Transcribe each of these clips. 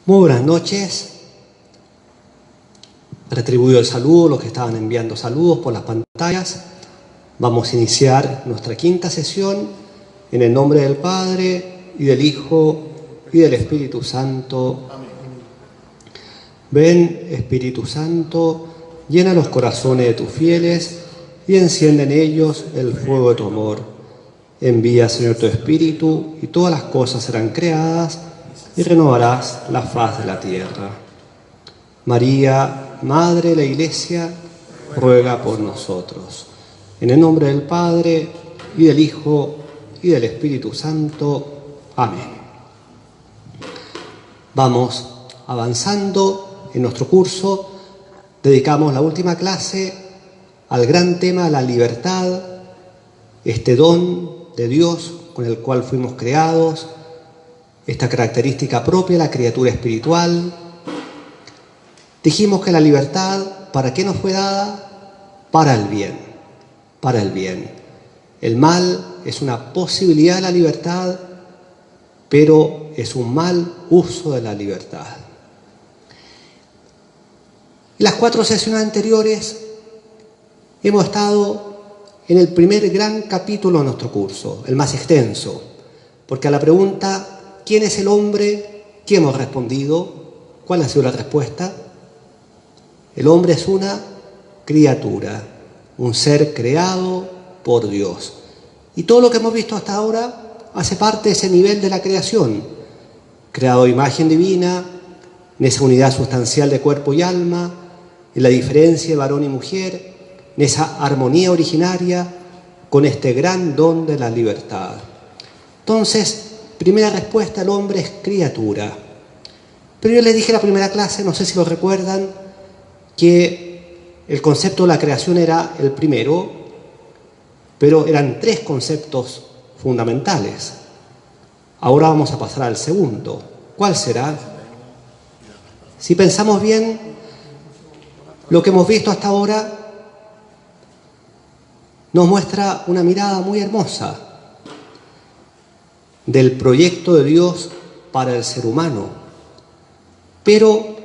Muy buenas noches. Retribuyo el saludo, los que estaban enviando saludos por las pantallas. Vamos a iniciar nuestra quinta sesión en el nombre del Padre, y del Hijo, y del Espíritu Santo. Amén. Ven, Espíritu Santo, llena los corazones de tus fieles y enciende en ellos el fuego de tu amor. Envía, Señor, tu Espíritu, y todas las cosas serán creadas, y renovarás la faz de la tierra. María, Madre de la Iglesia, ruega por nosotros. En el nombre del Padre, y del Hijo, y del Espíritu Santo. Amén. Vamos avanzando en nuestro curso. Dedicamos la última clase al gran tema de la libertad, este don de Dios con el cual fuimos creados, esta característica propia de la criatura espiritual. Dijimos que la libertad, ¿para qué nos fue dada? Para el bien, para el bien. El mal es una posibilidad de la libertad, pero es un mal uso de la libertad. En las 4 sesiones anteriores hemos estado en el primer gran capítulo de nuestro curso, el más extenso, porque a la pregunta ¿quién es el hombre?, ¿qué hemos respondido? ¿Cuál ha sido la respuesta? El hombre es una criatura, un ser creado por Dios. Y todo lo que hemos visto hasta ahora hace parte de ese nivel de la creación, creado a imagen divina, en esa unidad sustancial de cuerpo y alma, en la diferencia de varón y mujer, en esa armonía originaria con este gran don de la libertad. Entonces, primera respuesta, el hombre es criatura. Pero yo les dije en la primera clase, no sé si lo recuerdan, que el concepto de la creación era el primero, pero eran 3 conceptos fundamentales. Ahora vamos a pasar al segundo. ¿Cuál será? Si pensamos bien, lo que hemos visto hasta ahora nos muestra una mirada muy hermosa del proyecto de Dios para el ser humano. Pero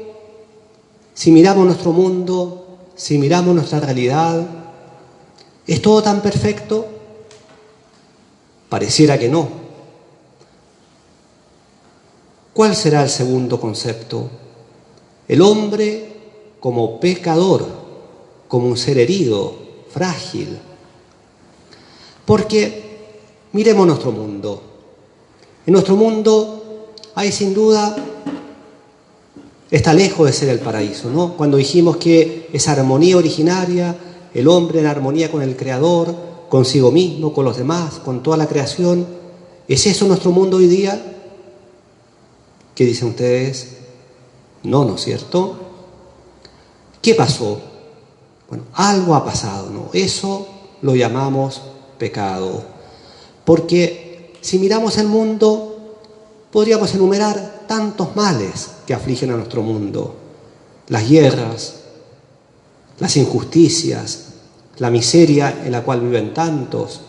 si miramos nuestro mundo, si miramos nuestra realidad, ¿es todo tan perfecto? Pareciera que no. ¿Cuál será el segundo concepto? El hombre como pecador, como un ser herido, frágil. Porque miremos nuestro mundo. En nuestro mundo hay sin duda, está lejos de ser el paraíso, ¿no? Cuando dijimos que esa armonía originaria, el hombre en armonía con el Creador, consigo mismo, con los demás, con toda la creación, ¿es eso nuestro mundo hoy día? ¿Qué dicen ustedes? No, ¿no es cierto? ¿Qué pasó? Bueno, algo ha pasado, ¿no? Eso lo llamamos pecado. Porque si miramos el mundo, podríamos enumerar tantos males que afligen a nuestro mundo. Las guerras, las injusticias, la miseria en la cual viven tantos,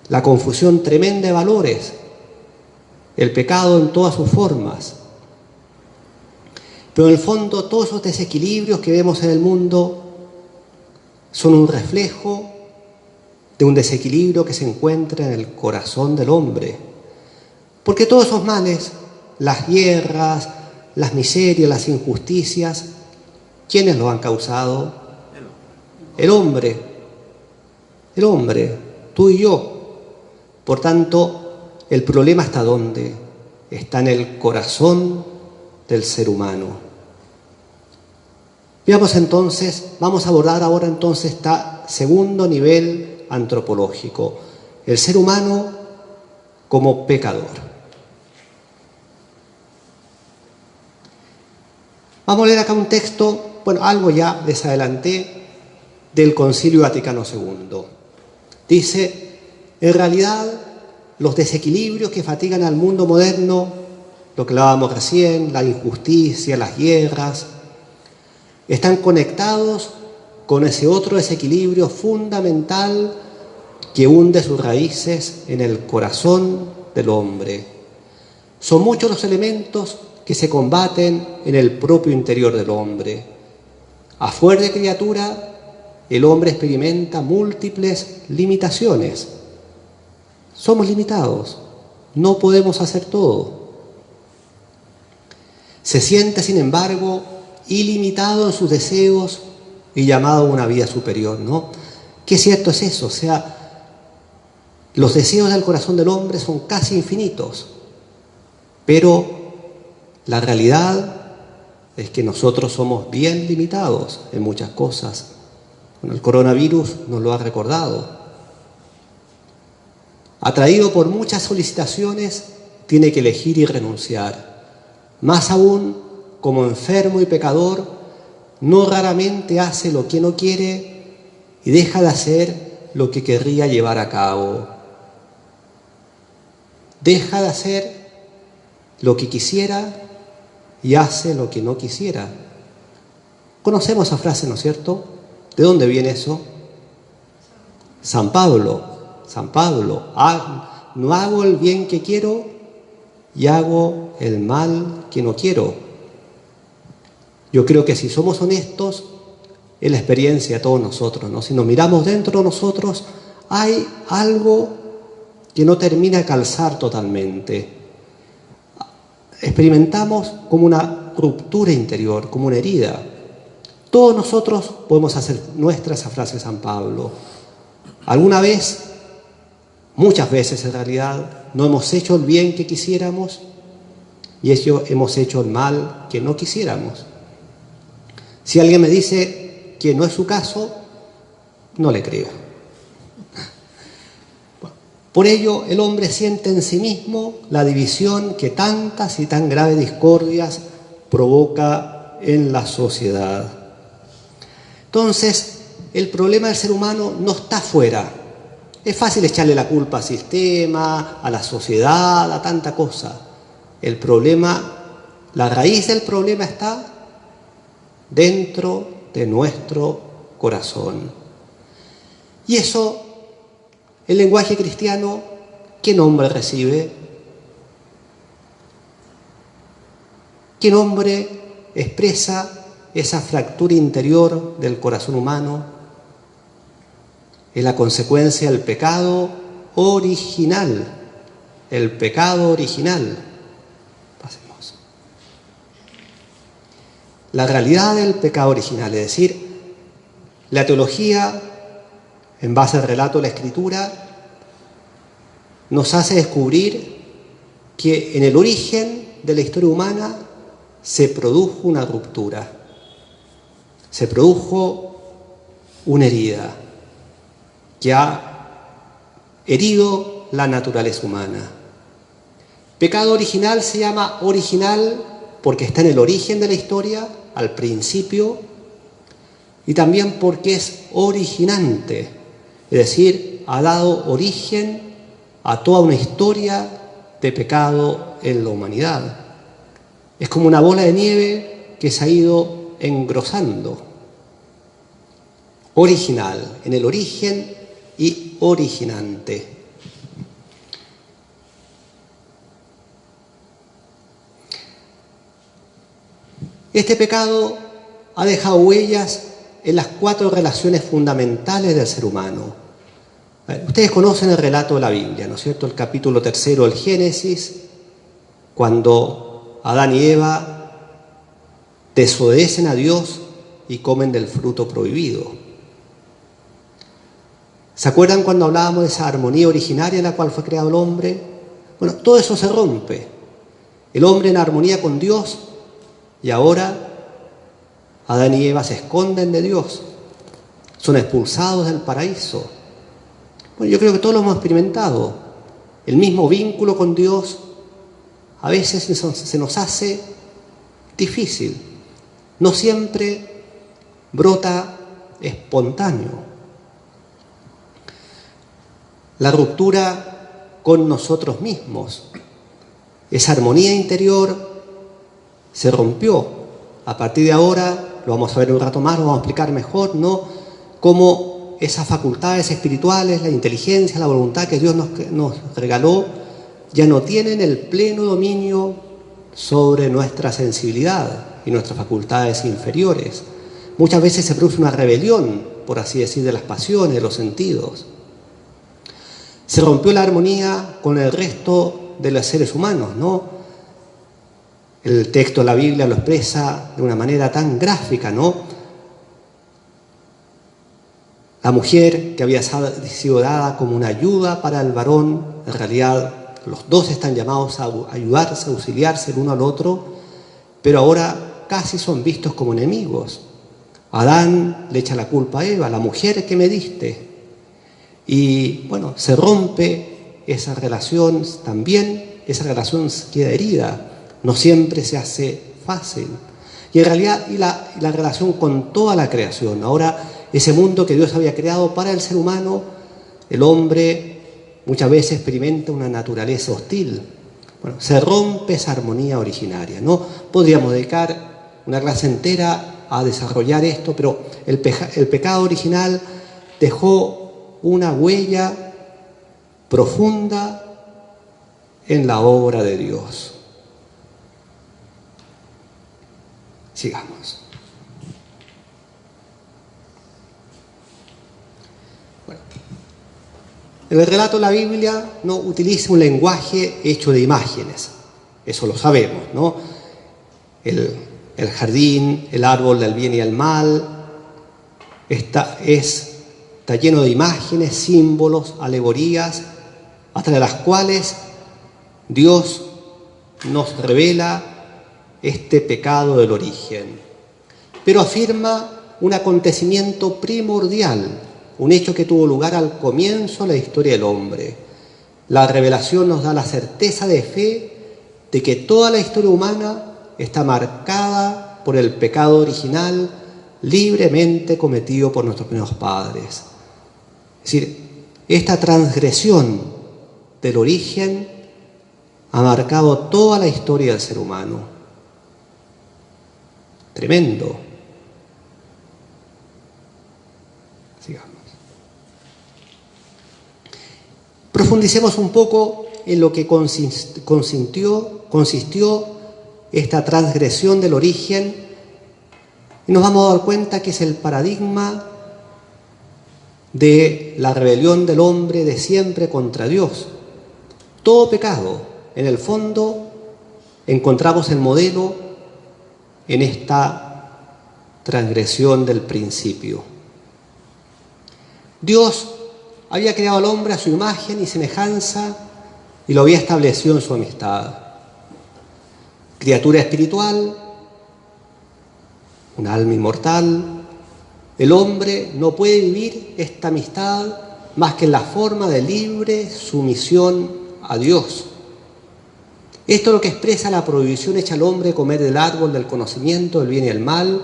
la confusión tremenda de valores, el pecado en todas sus formas. Pero en el fondo todos esos desequilibrios que vemos en el mundo son un reflejo de un desequilibrio que se encuentra en el corazón del hombre. Porque todos esos males, las guerras, las miserias, las injusticias, ¿quiénes los han causado? El hombre, tú y yo. Por tanto, el problema ¿está dónde? Está en el corazón del ser humano. Veamos entonces, vamos a abordar ahora entonces este segundo nivel antropológico, el ser humano como pecador. Vamos a leer acá un texto, bueno, algo ya les adelanté, del Concilio Vaticano II. Dice, en realidad, los desequilibrios que fatigan al mundo moderno, lo que hablábamos recién, la injusticia, las guerras, están conectados con ese otro desequilibrio fundamental que hunde sus raíces en el corazón del hombre. Son muchos los elementos que se combaten en el propio interior del hombre. A fuer de criatura, el hombre experimenta múltiples limitaciones. Somos limitados, no podemos hacer todo. Se siente, sin embargo, ilimitado en sus deseos y llamado a una vida superior, ¿no? Qué cierto es eso, o sea, los deseos del corazón del hombre son casi infinitos, pero la realidad es que nosotros somos bien limitados en muchas cosas. Bueno, el coronavirus nos lo ha recordado. Atraído por muchas solicitaciones, tiene que elegir y renunciar. Más aún, como enfermo y pecador, no raramente hace lo que no quiere y deja de hacer lo que querría llevar a cabo. Deja de hacer lo que quisiera y hace lo que no quisiera. Conocemos esa frase, ¿no es cierto? ¿De dónde viene eso? San Pablo, no hago el bien que quiero y hago el mal que no quiero. Yo creo que si somos honestos, es la experiencia de todos nosotros, ¿no? Si nos miramos dentro de nosotros, hay algo que no termina de calzar totalmente. Experimentamos como una ruptura interior, como una herida. Todos nosotros podemos hacer nuestra esa frase de San Pablo. Alguna vez, muchas veces en realidad, no hemos hecho el bien que quisiéramos y hemos hecho el mal que no quisiéramos. Si alguien me dice que no es su caso, no le creo. Por ello, el hombre siente en sí mismo la división que tantas y tan graves discordias provoca en la sociedad. Entonces, el problema del ser humano no está afuera. Es fácil echarle la culpa al sistema, a la sociedad, a tanta cosa. El problema, la raíz del problema está dentro de nuestro corazón. Y eso, el lenguaje cristiano, ¿qué nombre recibe? ¿Qué nombre expresa esa fractura interior del corazón humano? Es la consecuencia del pecado original. El pecado original. Pasemos. La realidad del pecado original, es decir, la teología, en base al relato de la Escritura, nos hace descubrir que en el origen de la historia humana se produjo una ruptura, se produjo una herida que ha herido la naturaleza humana. Pecado original se llama original porque está en el origen de la historia, al principio, y también porque es originante, es decir, ha dado origen a toda una historia de pecado en la humanidad. Es como una bola de nieve que se ha ido engrosando. Original, en el origen y originante. Este pecado ha dejado huellas en las 4 relaciones fundamentales del ser humano. Ustedes conocen el relato de la Biblia, ¿no es cierto? El capítulo 3 del Génesis, cuando Adán y Eva desobedecen a Dios y comen del fruto prohibido. ¿Se acuerdan cuando hablábamos de esa armonía originaria en la cual fue creado el hombre? Bueno, todo eso se rompe. El hombre en armonía con Dios, y ahora Adán y Eva se esconden de Dios. Son expulsados del paraíso. Bueno, yo creo que todos lo hemos experimentado. El mismo vínculo con Dios a veces se nos hace difícil. No siempre brota espontáneo. La ruptura con nosotros mismos, esa armonía interior se rompió. A partir de ahora, lo vamos a ver un rato más, lo vamos a explicar mejor, ¿no? Cómo esas facultades espirituales, la inteligencia, la voluntad que Dios nos regaló, ya no tienen el pleno dominio sobre nuestra sensibilidad y nuestras facultades inferiores. Muchas veces se produce una rebelión, por así decir, de las pasiones, de los sentidos. Se rompió la armonía con el resto de los seres humanos, ¿no? El texto de la Biblia lo expresa de una manera tan gráfica, ¿no? La mujer que había sido dada como una ayuda para el varón, en realidad los dos están llamados a ayudarse, a auxiliarse el uno al otro, pero ahora casi son vistos como enemigos. Adán le echa la culpa a Eva, la mujer que me diste. Y bueno, se rompe esa relación también, esa relación queda herida. No siempre se hace fácil. Y en realidad, la relación con toda la creación. Ahora, ese mundo que Dios había creado para el ser humano, el hombre muchas veces experimenta una naturaleza hostil. Bueno, se rompe esa armonía originaria, ¿no? Podríamos dedicar una clase entera a desarrollar esto, pero el pecado original dejó una huella profunda en la obra de Dios. Sigamos. Bueno, el relato de la Biblia no utiliza un lenguaje hecho de imágenes, eso lo sabemos, ¿no? El jardín, el árbol del bien y el mal, está lleno de imágenes, símbolos, alegorías, a través de las cuales Dios nos revela este pecado del origen, pero afirma un acontecimiento primordial, un hecho que tuvo lugar al comienzo de la historia del hombre. La revelación nos da la certeza de fe de que toda la historia humana está marcada por el pecado original libremente cometido por nuestros primeros padres. Es decir, esta transgresión del origen ha marcado toda la historia del ser humano. Tremendo. Sigamos. Profundicemos un poco en lo que consistió esta transgresión del origen y nos vamos a dar cuenta que es el paradigma de la rebelión del hombre de siempre contra Dios. Todo pecado, en el fondo, encontramos el modelo en esta transgresión del principio. Dios había creado al hombre a su imagen y semejanza y lo había establecido en su amistad. Criatura espiritual, un alma inmortal, el hombre no puede vivir esta amistad más que en la forma de libre sumisión a Dios. Esto es lo que expresa la prohibición hecha al hombre de comer del árbol del conocimiento del bien y el mal,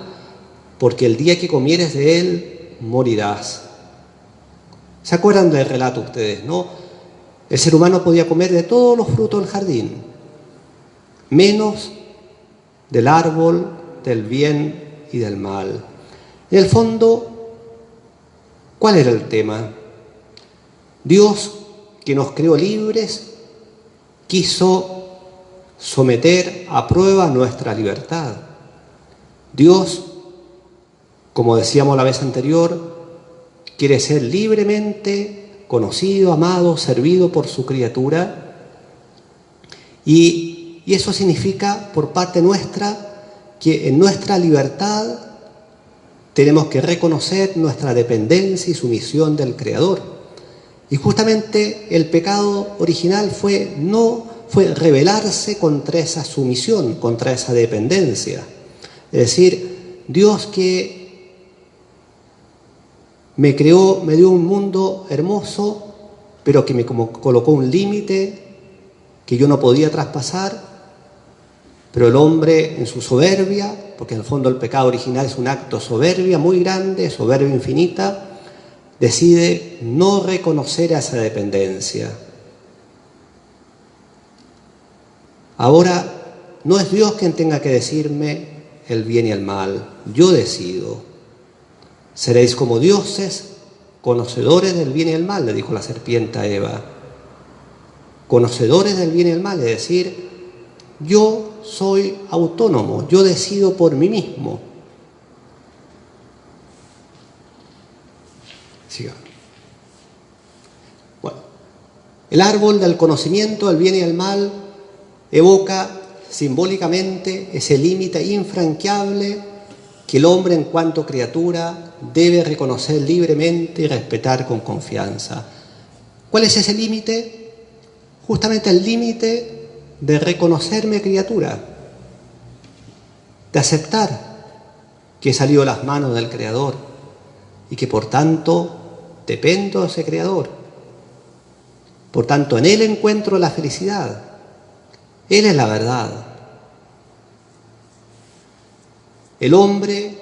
porque el día que comieres de él, morirás. ¿Se acuerdan del relato ustedes, no? El ser humano podía comer de todos los frutos del jardín, menos del árbol del bien y del mal. En el fondo, ¿cuál era el tema? Dios, que nos creó libres, quiso someter a prueba nuestra libertad. Dios, como decíamos la vez anterior, quiere ser libremente conocido, amado, servido por su criatura, y eso significa por parte nuestra que en nuestra libertad tenemos que reconocer nuestra dependencia y sumisión del Creador. Y justamente el pecado original fue rebelarse contra esa sumisión, contra esa dependencia. Es decir, Dios que me creó, me dio un mundo hermoso, pero que me colocó un límite que yo no podía traspasar, pero el hombre en su soberbia, porque en el fondo el pecado original es un acto de soberbia muy grande, soberbia infinita, decide no reconocer esa dependencia. Ahora, no es Dios quien tenga que decirme el bien y el mal, yo decido. Seréis como dioses, conocedores del bien y el mal, le dijo la serpiente a Eva. Conocedores del bien y el mal, es decir, yo soy autónomo, yo decido por mí mismo. Sigamos. Bueno, el árbol del conocimiento del bien y del mal evoca simbólicamente ese límite infranqueable que el hombre en cuanto criatura debe reconocer libremente y respetar con confianza. ¿Cuál es ese límite? Justamente el límite de reconocerme criatura, de aceptar que he salido de las manos del Creador y que por tanto dependo de ese Creador. Por tanto, en Él encuentro la felicidad. Él es la verdad. El hombre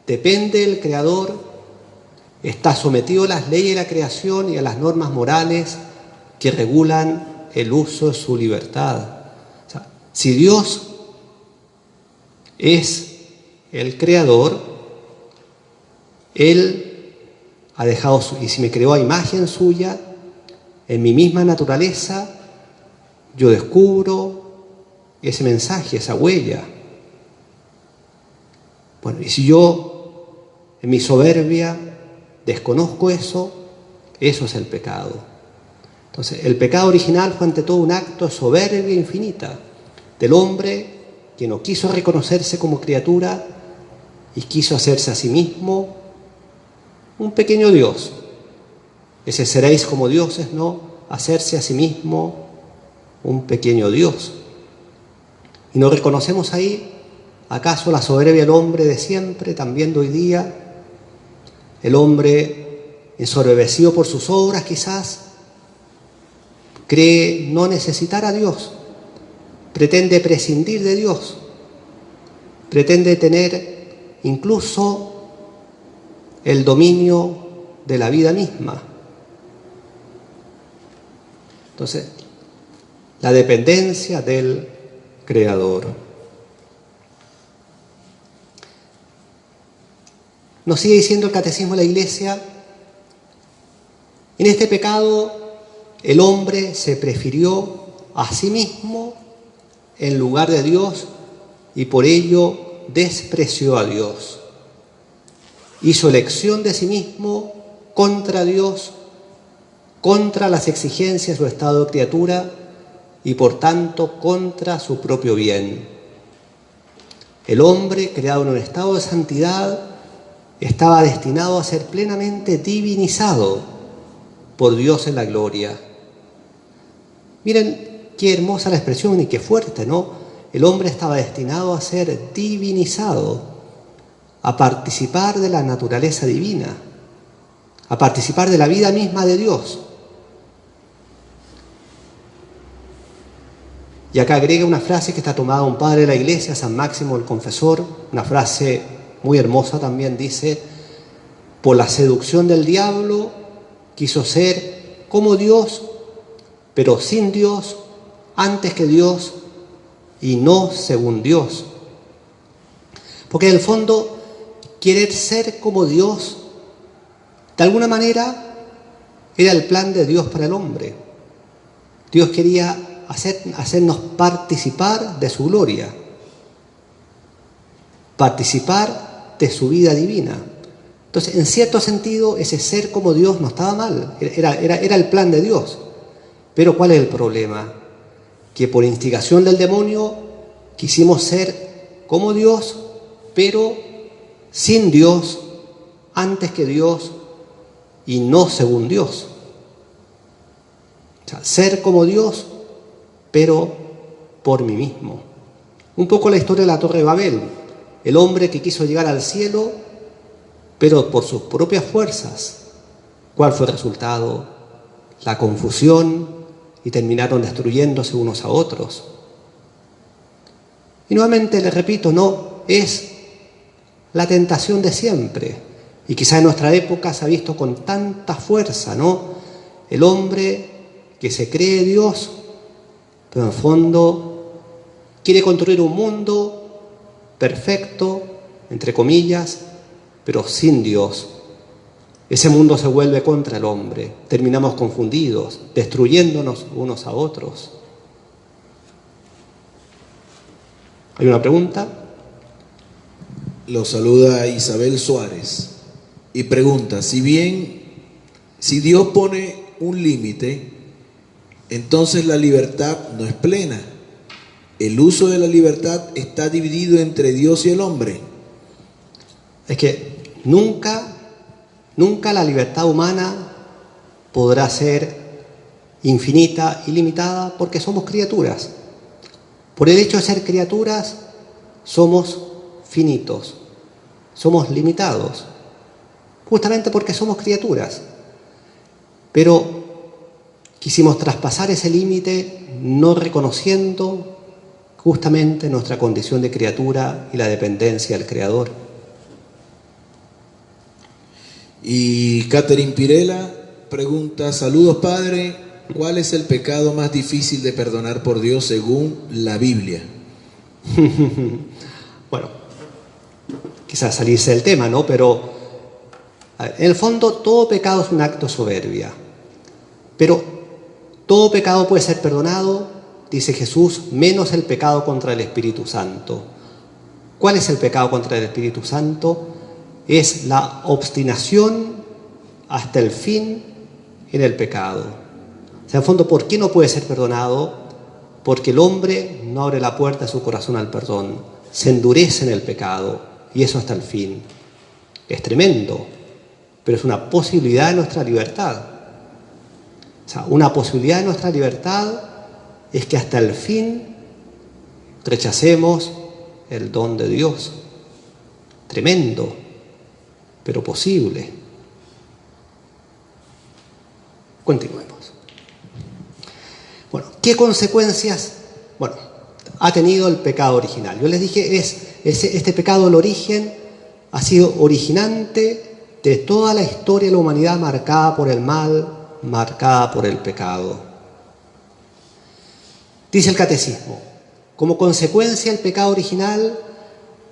depende del Creador, está sometido a las leyes de la creación y a las normas morales que regulan el uso de su libertad. O sea, si Dios es el Creador, Él ha dejado, y si me creó a imagen suya, en mi misma naturaleza, yo descubro ese mensaje, esa huella. Bueno, y si yo, en mi soberbia, desconozco eso, eso es el pecado. Entonces, el pecado original fue ante todo un acto de soberbia infinita del hombre que no quiso reconocerse como criatura y quiso hacerse a sí mismo un pequeño Dios. Ese seréis como dioses, ¿no? Hacerse a sí mismo un pequeño Dios. Y nos reconocemos ahí, ¿acaso la soberbia del hombre de siempre, también de hoy día? El hombre ensoberbecido por sus obras quizás, cree no necesitar a Dios, pretende prescindir de Dios, pretende tener incluso el dominio de la vida misma. Entonces, la dependencia del Creador. Nos sigue diciendo el Catecismo de la Iglesia, en este pecado el hombre se prefirió a sí mismo en lugar de Dios y por ello despreció a Dios. Hizo elección de sí mismo contra Dios, contra las exigencias de su estado de criatura y por tanto contra su propio bien. El hombre, creado en un estado de santidad, estaba destinado a ser plenamente divinizado por Dios en la gloria. Miren qué hermosa la expresión y qué fuerte, ¿no? El hombre estaba destinado a ser divinizado, a participar de la naturaleza divina, a participar de la vida misma de Dios. Y acá agrega una frase que está tomada de un padre de la Iglesia, San Máximo el Confesor, una frase muy hermosa también, dice: por la seducción del diablo quiso ser como Dios, pero sin Dios, antes que Dios y no según Dios. Porque en el fondo, querer ser como Dios, de alguna manera, era el plan de Dios para el hombre. Dios quería hacernos participar de su gloria, participar de su vida divina. Entonces, en cierto sentido, ese ser como Dios no estaba mal, era el plan de Dios. Pero ¿cuál es el problema? Que por instigación del demonio quisimos ser como Dios, pero sin Dios, antes que Dios y no según Dios. O sea, ser como Dios, pero por mí mismo. Un poco la historia de la Torre de Babel. El hombre que quiso llegar al cielo, pero por sus propias fuerzas. ¿Cuál fue el resultado? La confusión, y terminaron destruyéndose unos a otros. Y nuevamente les repito, no es la tentación de siempre. Y quizá en nuestra época se ha visto con tanta fuerza, ¿no? El hombre que se cree Dios, pero en el fondo quiere construir un mundo perfecto, entre comillas, pero sin Dios. Ese mundo se vuelve contra el hombre, terminamos confundidos, destruyéndonos unos a otros. ¿Hay una pregunta? Lo saluda Isabel Suárez y pregunta, si Dios pone un límite, entonces la libertad no es plena. El uso de la libertad está dividido entre Dios y el hombre. Es que nunca la libertad humana podrá ser infinita, ilimitada, porque somos criaturas. Por el hecho de ser criaturas, somos finitos, somos limitados, justamente porque somos criaturas. Pero quisimos traspasar ese límite no reconociendo justamente nuestra condición de criatura y la dependencia del Creador. Y Catherine Pirela pregunta, saludos padre, ¿cuál es el pecado más difícil de perdonar por Dios según la Biblia? Bueno, quizás salirse del tema, ¿no? Pero en el fondo todo pecado es un acto de soberbia. Pero todo pecado puede ser perdonado, dice Jesús, menos el pecado contra el Espíritu Santo. ¿Cuál es el pecado contra el Espíritu Santo? Es la obstinación hasta el fin en el pecado. O sea, en el fondo, ¿por qué no puede ser perdonado? Porque el hombre no abre la puerta de su corazón al perdón, se endurece en el pecado, y eso hasta el fin. Es tremendo, pero es una posibilidad de nuestra libertad. O sea, una posibilidad de nuestra libertad es que hasta el fin rechacemos el don de Dios. Tremendo, pero posible. Continuemos. Bueno, ¿qué consecuencias ha tenido el pecado original? Yo les dije, este pecado, el origen, ha sido originante de toda la historia de la humanidad marcada por el mal, marcada por el pecado. Dice el Catecismo, como consecuencia del pecado original,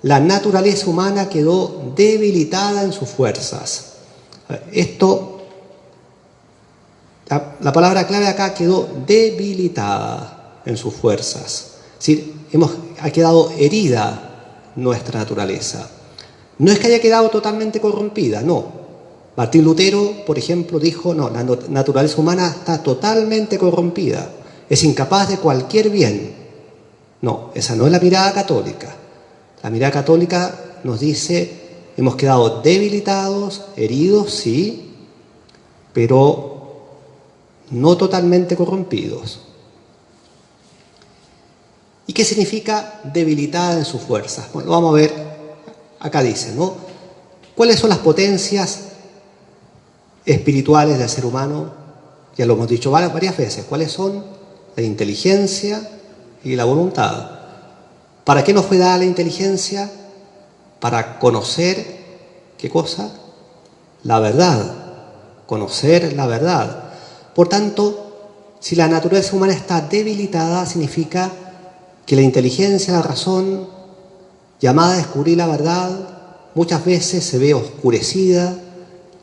la naturaleza humana quedó debilitada en sus fuerzas. La palabra clave acá, quedó debilitada en sus fuerzas. Es decir, ha quedado herida nuestra naturaleza. No es que haya quedado totalmente corrompida, no. Martín Lutero, por ejemplo, dijo, no, la naturaleza humana está totalmente corrompida, es incapaz de cualquier bien. No, esa no es la mirada católica. La mirada católica nos dice, hemos quedado debilitados, heridos, sí, pero no totalmente corrompidos. ¿Y qué significa debilitada en sus fuerzas? Bueno, lo vamos a ver, acá dice, ¿no? ¿Cuáles son las potencias espirituales del ser humano? Ya lo hemos dicho varias veces. ¿Cuáles son? La inteligencia y la voluntad. ¿Para qué nos fue dada la inteligencia? Para conocer, ¿qué cosa? La verdad. Conocer la verdad. Por tanto, si la naturaleza humana está debilitada, significa que la inteligencia, la razón, llamada a descubrir la verdad, muchas veces se ve oscurecida,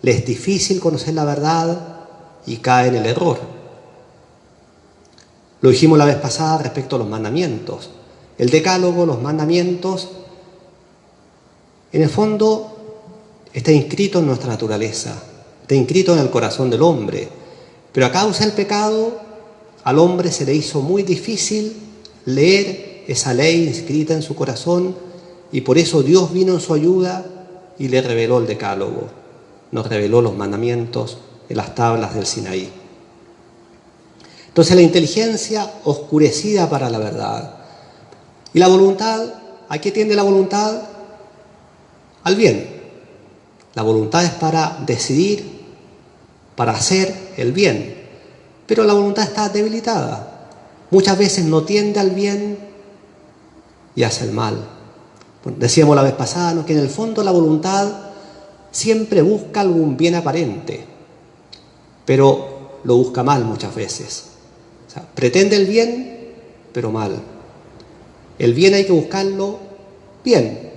le es difícil conocer la verdad y cae en el error. Lo dijimos la vez pasada respecto a los mandamientos. El decálogo, los mandamientos, en el fondo está inscrito en nuestra naturaleza, está inscrito en el corazón del hombre. Pero a causa del pecado, al hombre se le hizo muy difícil leer esa ley inscrita en su corazón, y por eso Dios vino en su ayuda y le reveló el decálogo, nos reveló los mandamientos en las tablas del Sinaí. Entonces la inteligencia oscurecida para la verdad. Y la voluntad, ¿a qué tiende la voluntad? Al bien. La voluntad es para decidir, para hacer el bien. Pero la voluntad está debilitada. Muchas veces no tiende al bien y hace el mal. Bueno, decíamos la vez pasada, ¿no?, que en el fondo la voluntad siempre busca algún bien aparente, pero lo busca mal muchas veces. O sea, pretende el bien, pero mal. El bien hay que buscarlo bien.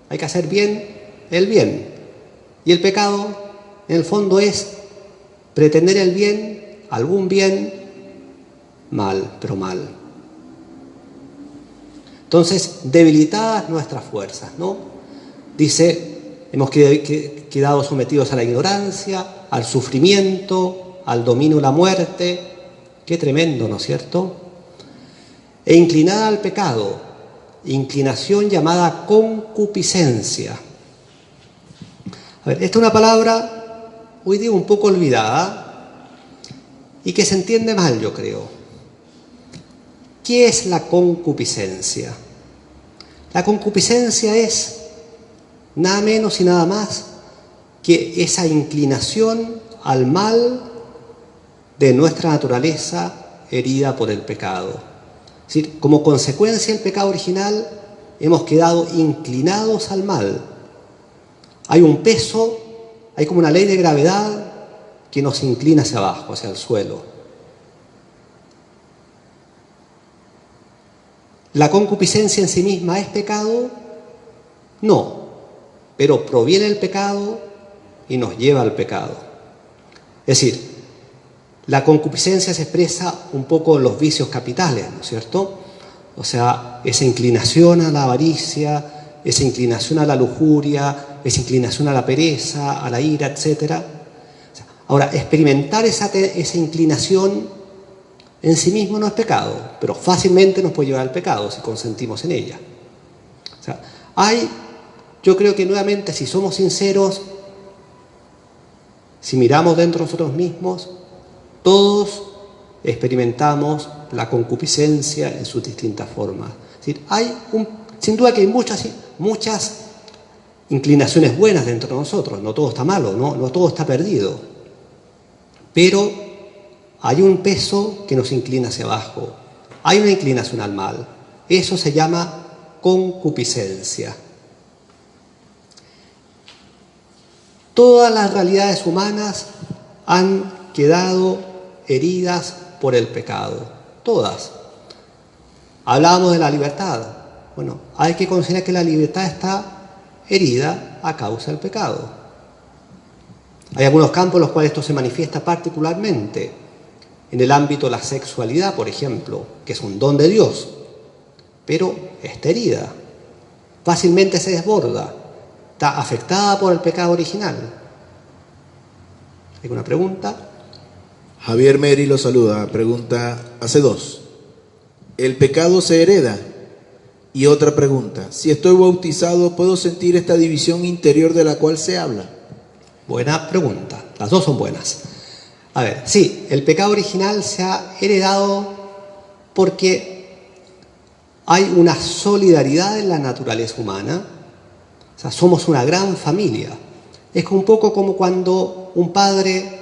Hay que hacer bien el bien. Y el pecado, en el fondo, es pretender el bien, algún bien, mal, pero mal. Entonces, debilitadas nuestras fuerzas, ¿no? Dice, hemos quedado sometidos a la ignorancia, al sufrimiento, al dominio de la muerte. Qué tremendo, ¿no es cierto? E inclinada al pecado, inclinación llamada concupiscencia. A ver, esta es una palabra hoy día un poco olvidada y que se entiende mal, yo creo. ¿Qué es la concupiscencia? La concupiscencia es nada menos y nada más que esa inclinación al mal de nuestra naturaleza herida por el pecado. Es decir, como consecuencia del pecado original hemos quedado inclinados al mal. Hay un peso, hay como una ley de gravedad que nos inclina hacia abajo, hacia el suelo. ¿La concupiscencia en sí misma es pecado? No, pero proviene del pecado y nos lleva al pecado. Es decir, la concupiscencia se expresa un poco en los vicios capitales, ¿no es cierto? O sea, esa inclinación a la avaricia, esa inclinación a la lujuria, esa inclinación a la pereza, a la ira, etc. Ahora, experimentar esa inclinación en sí mismo no es pecado, pero fácilmente nos puede llevar al pecado si consentimos en ella. O sea, yo creo que nuevamente, si somos sinceros, si miramos dentro de nosotros mismos, todos experimentamos la concupiscencia en sus distintas formas. Es decir, sin duda que hay muchas inclinaciones buenas dentro de nosotros, no todo está malo, no todo está perdido, pero hay un peso que nos inclina hacia abajo, hay una inclinación al mal, eso se llama concupiscencia. Todas las realidades humanas han quedado heridas por el pecado, todas. Hablábamos de la libertad. Bueno, hay que considerar que la libertad está herida a causa del pecado. Hay algunos campos en los cuales esto se manifiesta particularmente. En el ámbito de la sexualidad, por ejemplo, que es un don de Dios, pero está herida, fácilmente se desborda, está afectada por el pecado original. ¿Alguna pregunta? Javier Meri lo saluda, pregunta, hace dos. ¿El pecado se hereda? Y otra pregunta, si estoy bautizado, ¿puedo sentir esta división interior de la cual se habla? Buena pregunta, las dos son buenas. A ver, sí, el pecado original se ha heredado porque hay una solidaridad en la naturaleza humana. O sea, somos una gran familia. Es un poco como cuando un padre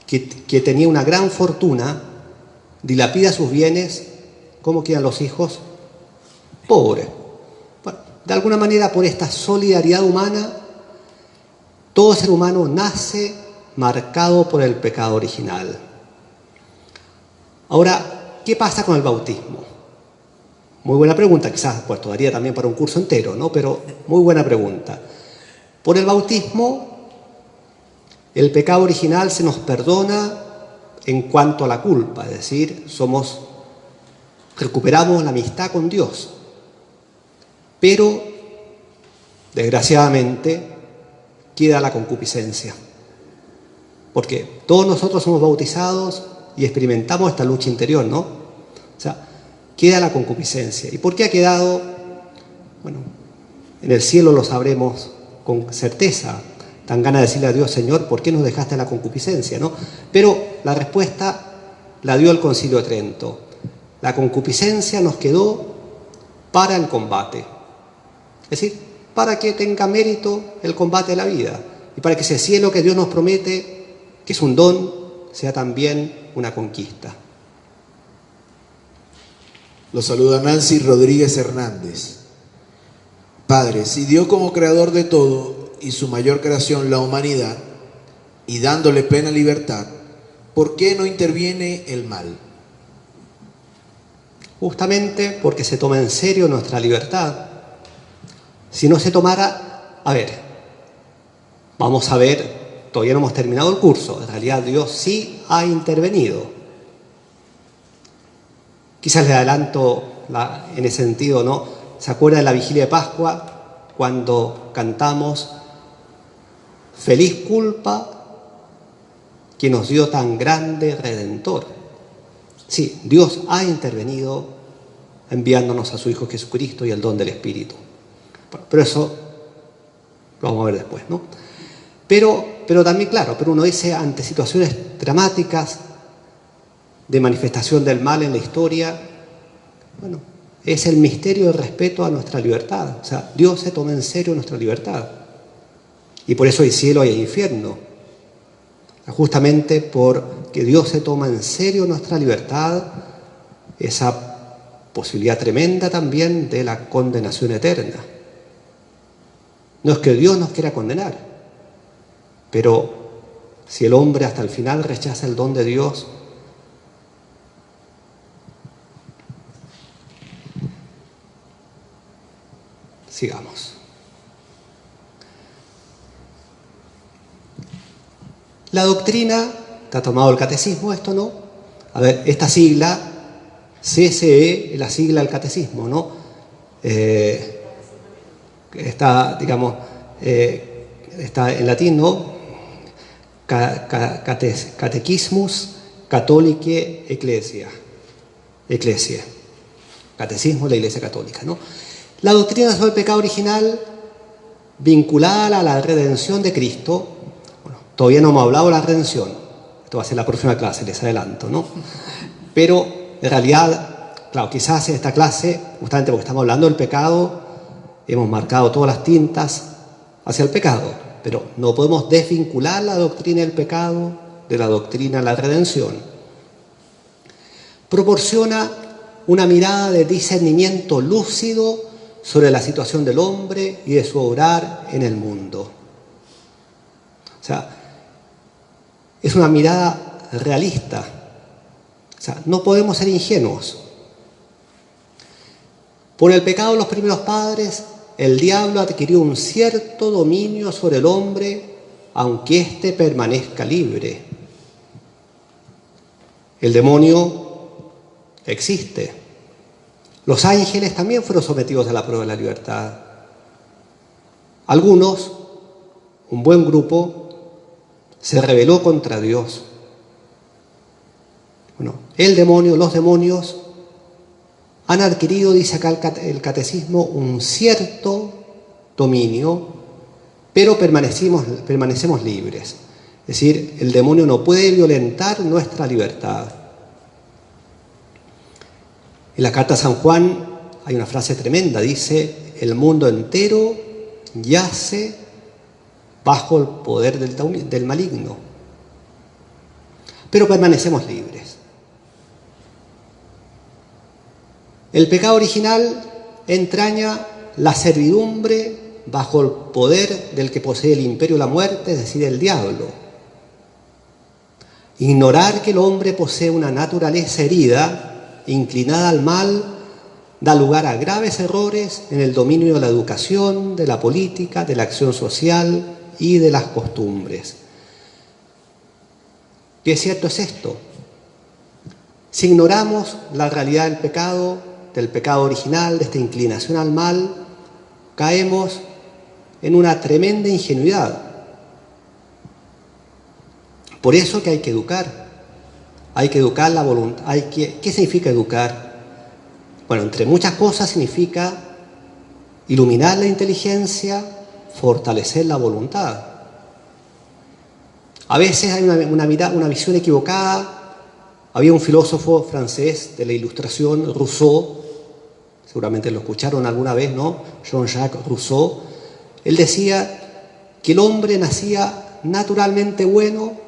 que tenía una gran fortuna dilapida sus bienes, ¿cómo quedan los hijos? Pobres. Bueno, de alguna manera, por esta solidaridad humana, todo ser humano nace marcado por el pecado original. Ahora, ¿qué pasa con el bautismo? Muy buena pregunta, quizás pues daría también para un curso entero, ¿no? Pero muy buena pregunta. Por el bautismo, el pecado original se nos perdona en cuanto a la culpa, es decir, recuperamos la amistad con Dios. Pero, desgraciadamente, queda la concupiscencia. Porque todos nosotros somos bautizados y experimentamos esta lucha interior, ¿no? O sea, queda la concupiscencia. ¿Y por qué ha quedado? Bueno, en el cielo lo sabremos con certeza. Dan ganas de decirle a Dios, Señor, ¿por qué nos dejaste la concupiscencia, no? Pero la respuesta la dio el Concilio de Trento. La concupiscencia nos quedó para el combate. Es decir, para que tenga mérito el combate de la vida. Y para que ese cielo que Dios nos promete, que es un don, sea también una conquista. Lo saluda Nancy Rodríguez Hernández. Padre, si Dios como creador de todo y su mayor creación, la humanidad, y dándole plena libertad, ¿por qué no interviene el mal? Justamente porque se toma en serio nuestra libertad. Si no se tomara, vamos a ver, todavía no hemos terminado el curso, en realidad Dios sí ha intervenido. Quizás le adelanto en ese sentido, ¿no? ¿Se acuerda de la vigilia de Pascua cuando cantamos feliz culpa que nos dio tan grande Redentor? Sí, Dios ha intervenido enviándonos a su Hijo Jesucristo y el don del Espíritu. Bueno, pero eso lo vamos a ver después, ¿no? Pero también, claro, pero uno dice, ante situaciones dramáticas de manifestación del mal en la historia, bueno, es el misterio del respeto a nuestra libertad. O sea, Dios se toma en serio nuestra libertad. Y por eso hay cielo y hay infierno. Justamente porque Dios se toma en serio nuestra libertad, esa posibilidad tremenda también de la condenación eterna. No es que Dios nos quiera condenar, pero si el hombre hasta el final rechaza el don de Dios, sigamos. La doctrina, está tomado el catecismo esto, ¿no? A ver, esta sigla, CSE, es la sigla del catecismo, ¿no? Está, digamos, está en latín, ¿no? Catequismus Catholicae Ecclesia. Catecismo de la Iglesia Católica, ¿no? La doctrina sobre el pecado original vinculada a la redención de Cristo. Bueno, todavía no hemos hablado de la redención. Esto va a ser la próxima clase, les adelanto, ¿no? Pero en realidad, claro, quizás en esta clase, justamente porque estamos hablando del pecado, hemos marcado todas las tintas hacia el pecado, pero no podemos desvincular la doctrina del pecado de la doctrina de la redención. Proporciona una mirada de discernimiento lúcido sobre la situación del hombre y de su obrar en el mundo. O sea, es una mirada realista. O sea, no podemos ser ingenuos. Por el pecado de los primeros padres, el diablo adquirió un cierto dominio sobre el hombre, aunque éste permanezca libre. El demonio existe. Los ángeles también fueron sometidos a la prueba de la libertad. Algunos, un buen grupo, se rebeló contra Dios. Bueno, el demonio, los demonios han adquirido, dice acá el catecismo, un cierto dominio, pero permanecemos libres. Es decir, el demonio no puede violentar nuestra libertad. En la carta a San Juan hay una frase tremenda, dice, el mundo entero yace bajo el poder del maligno, pero permanecemos libres. El pecado original entraña la servidumbre bajo el poder del que posee el imperio de la muerte, es decir, el diablo. Ignorar que el hombre posee una naturaleza herida, inclinada al mal, da lugar a graves errores en el dominio de la educación, de la política, de la acción social y de las costumbres. ¿Qué cierto es esto? Si ignoramos la realidad del pecado original, de esta inclinación al mal, caemos en una tremenda ingenuidad. Por eso que hay que educar. Hay que educar la voluntad. ¿Qué significa educar? Bueno, entre muchas cosas significa iluminar la inteligencia, fortalecer la voluntad. A veces hay una visión equivocada. Había un filósofo francés de la Ilustración, Rousseau, seguramente lo escucharon alguna vez, ¿no? Jean-Jacques Rousseau. Él decía que el hombre nacía naturalmente bueno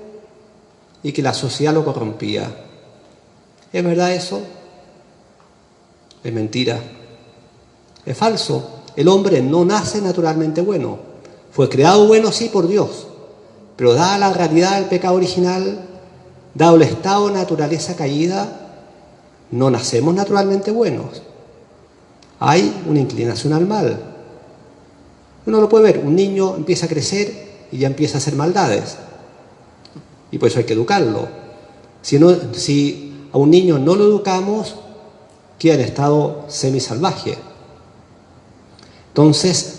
y que la sociedad lo corrompía. ¿Es verdad eso? Es mentira. Es falso. El hombre no nace naturalmente bueno. Fue creado bueno, sí, por Dios. Pero dada la realidad del pecado original, dado el estado de naturaleza caída, no nacemos naturalmente buenos. Hay una inclinación al mal. Uno lo puede ver. Un niño empieza a crecer y ya empieza a hacer maldades. Y por eso hay que educarlo. Si a un niño no lo educamos, queda en estado semisalvaje. Entonces,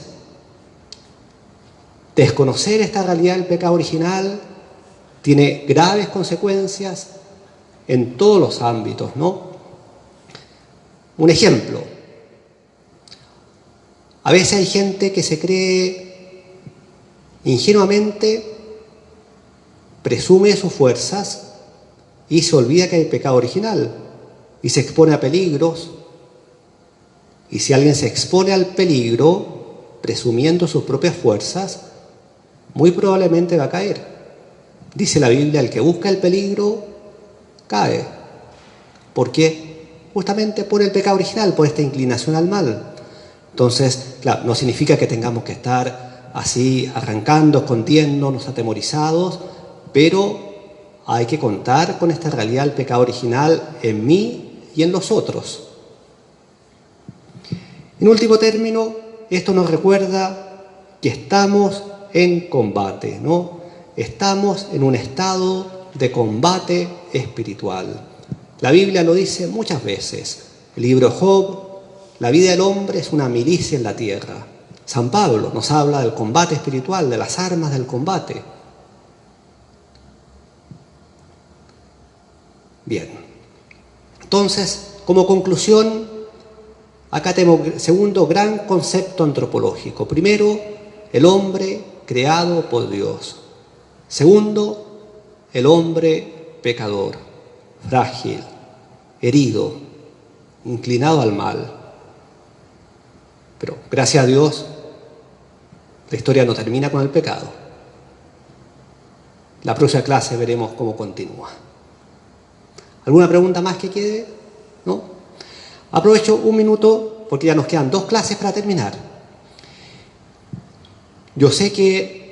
desconocer esta realidad del pecado original tiene graves consecuencias en todos los ámbitos, ¿no? Un ejemplo. A veces hay gente que se cree ingenuamente, presume de sus fuerzas y se olvida que hay pecado original y se expone a peligros. Y si alguien se expone al peligro presumiendo sus propias fuerzas, muy probablemente va a caer. Dice la Biblia, el que busca el peligro cae. ¿Por qué? Justamente por el pecado original, por esta inclinación al mal. Entonces, claro, no significa que tengamos que estar así arrancando, escondiéndonos, atemorizados, pero hay que contar con esta realidad del pecado original en mí y en los otros. En último término, esto nos recuerda que estamos en combate, ¿no? Estamos en un estado de combate espiritual. La Biblia lo dice muchas veces. El libro de Job, la vida del hombre es una milicia en la tierra. San Pablo nos habla del combate espiritual, de las armas del combate. Bien. Entonces, como conclusión, acá tenemos el segundo gran concepto antropológico. Primero, el hombre creado por Dios. Segundo, el hombre pecador, frágil, herido, inclinado al mal. Pero gracias a Dios, la historia no termina con el pecado. La próxima clase veremos cómo continúa. ¿Alguna pregunta más que quede? ¿No? Aprovecho un minuto porque ya nos quedan 2 clases para terminar. Yo sé que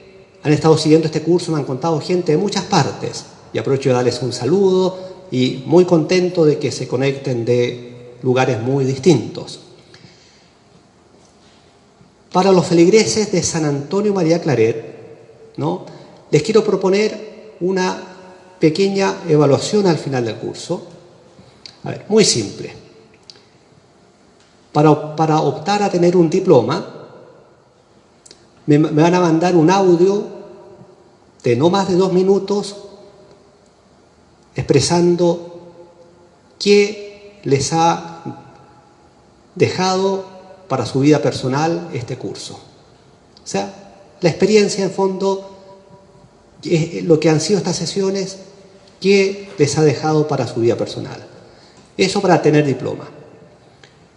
han estado siguiendo este curso, me han contado gente de muchas partes y aprovecho de darles un saludo y muy contento de que se conecten de lugares muy distintos. Para los feligreses de San Antonio María Claret, ¿no?, les quiero proponer una pequeña evaluación al final del curso. A ver, muy simple. Para optar a tener un diploma, me van a mandar un audio de no más de 2 minutos expresando qué les ha dejado para su vida personal este curso. O sea, la experiencia en fondo, lo que han sido estas sesiones, qué les ha dejado para su vida personal. Eso para tener diploma.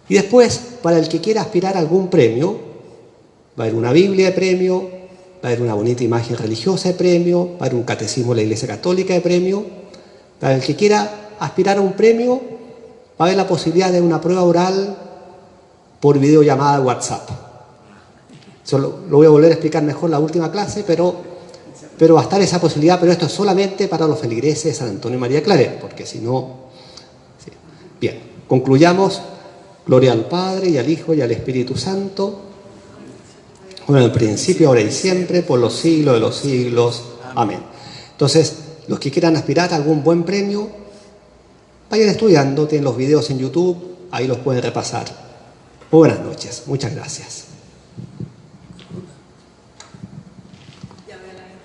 Y después, para el que quiera aspirar a algún premio, va a haber una Biblia de premio, va a haber una bonita imagen religiosa de premio, va a haber un catecismo de la Iglesia Católica de premio. Para el que quiera aspirar a un premio, va a haber la posibilidad de una prueba oral por videollamada de WhatsApp. Eso lo voy a volver a explicar mejor en la última clase, pero va a estar esa posibilidad, pero esto es solamente para los feligreses de San Antonio María Claret, porque si no... Sí. Bien, concluyamos. Gloria al Padre, y al Hijo, y al Espíritu Santo, como en el principio, ahora y siempre, por los siglos de los siglos. Amén. Entonces, los que quieran aspirar a algún buen premio, vayan estudiando, tienen los videos en YouTube, ahí los pueden repasar. Muy buenas noches, muchas gracias.